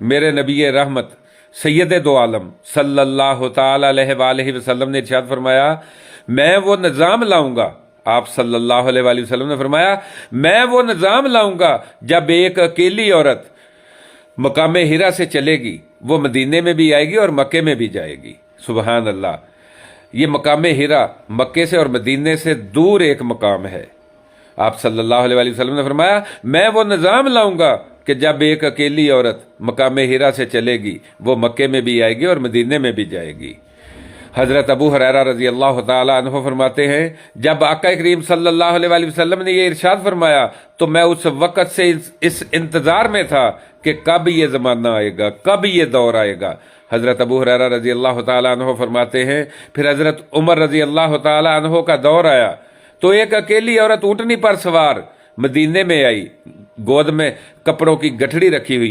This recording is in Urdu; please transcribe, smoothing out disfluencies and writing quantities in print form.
میرے نبی رحمت سید دو عالم صلی اللہ تعالی علیہ وآلہ وسلم نے ارشاد فرمایا میں وہ نظام لاؤں گا، آپ صلی اللہ علیہ وآلہ وسلم نے فرمایا میں وہ نظام لاؤں گا جب ایک اکیلی عورت مقام ہرا سے چلے گی وہ مدینے میں بھی آئے گی اور مکے میں بھی جائے گی۔ سبحان اللہ، یہ مقام ہرا مکے سے اور مدینے سے دور ایک مقام ہے۔ آپ صلی اللہ علیہ وآلہ وسلم نے فرمایا میں وہ نظام لاؤں گا کہ جب ایک اکیلی عورت مقام ہرا سے چلے گی وہ مکے میں بھی آئے گی اور مدینے میں بھی جائے گی۔ حضرت ابو ہریرہ رضی اللہ تعالی عنہ فرماتے ہیں جب آقا کریم صلی اللہ علیہ وآلہ وسلم نے یہ ارشاد فرمایا تو میں اس وقت سے اس انتظار میں تھا کہ کب یہ زمانہ آئے گا، کب یہ دور آئے گا۔ حضرت ابو ہریرہ رضی اللہ تعالی عنہ فرماتے ہیں پھر حضرت عمر رضی اللہ تعالی عنہ کا دور آیا تو ایک اکیلی عورت اونٹنی پر سوار مدینے میں آئی، گود میں کپڑوں کی گٹھڑی رکھی ہوئی